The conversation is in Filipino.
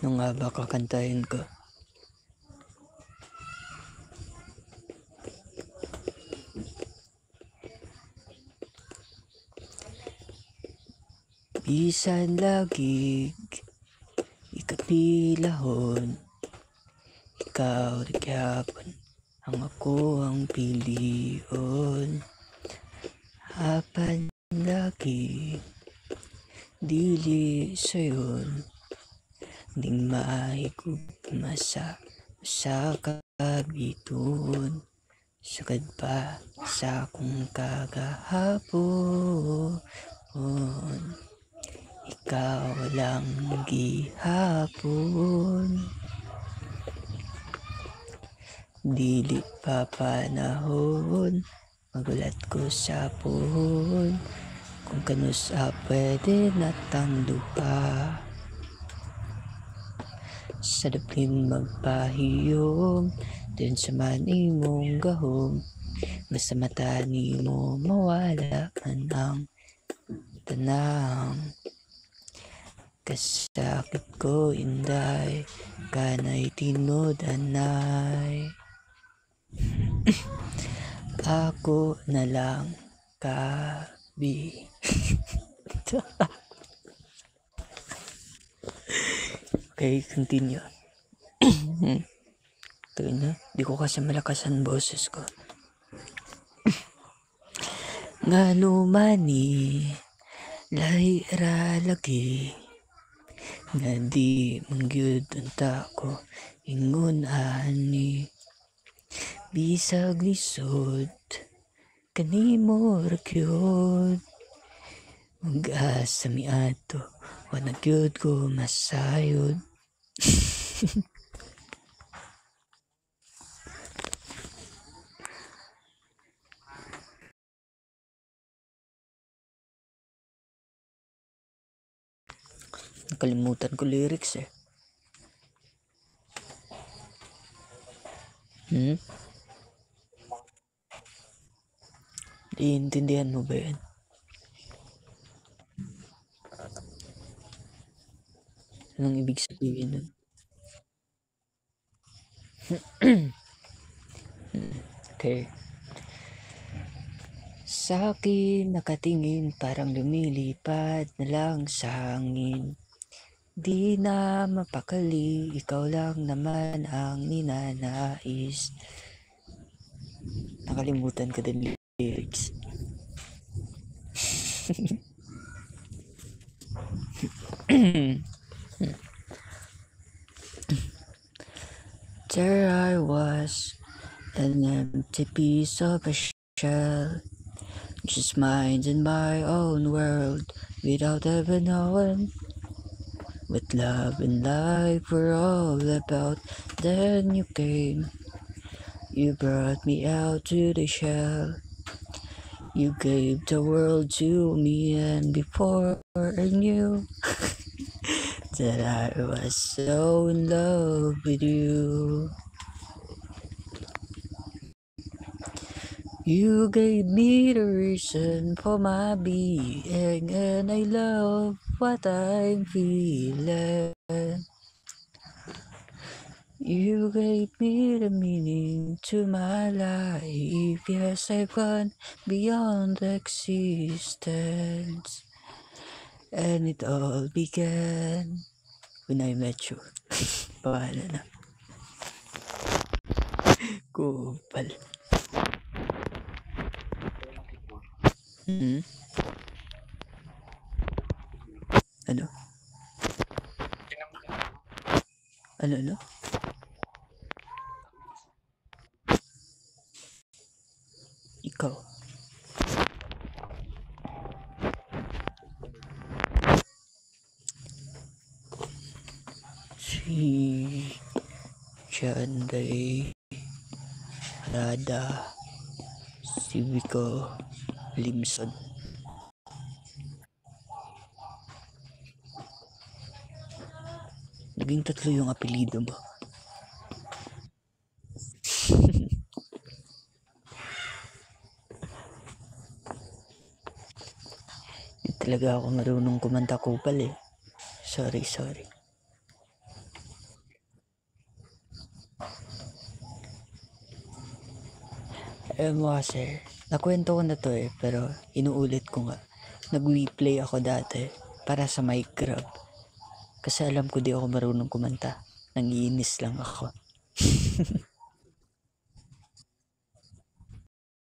Ano nga ba kakantahin ko? Bisan lagig, ikapilahon, ikaw rin gyapon, ang ako ang pilion. Apan lagi, dili sayon, ding mahigugma sa kabiton. Sagad pa sa akong kagahapon, ikaw lang gihapon. Dili pa panahon, magulat ko sa puhon, kung kanusa pwede natang duha. Sa dapin magpahiyom, din sa man imong gahom, basta mata nimo mawala man ang tanang. Kasakit ko inday, kanay tinod anay. Ako na lang kabi. Okay, continue. Ito na, di ko kasi malakas ang boses ko. Ngano mani, lahira lagi, nga di mangyud unta ko ingon ani. Bisag lisod, kanimo rakyod, mag-asa mi ato, wala gyud ko masayod. Nakalimutan ko lyrics eh. Iintindihan mo ba yan? Anong ibig sabihin nun? Okay. Sa akin nakatingin, parang lumilipad na lang sa hangin. Di na mapakali, ikaw lang naman ang ninanais. Nakalimutan ko din lyrics. There I was, an empty piece of a shell, just minding my own world without ever knowing what love and life were all about. Then you came, you brought me out to the shell, you gave the world to me, and before I knew that I was so in love with you. You gave me the reason for my being, and I love what I'm feeling. You gave me the meaning to my life. Yes, I've gone beyond existence. And it all began when I met you. Pahala na. Kupal. Ano? Ano? Ikaw. Si Chanday Rada, si Vico Limson. Naging 3 yung apelido mo. Di talaga ako marunong kumanta kupal eh. Sorry. Alam mo kasi, nakwento ko na to pero inuulit ko nga. Nag-replay ako dati para sa mic grab. Kasi alam ko di ako marunong kumanta. Nangiinis lang ako.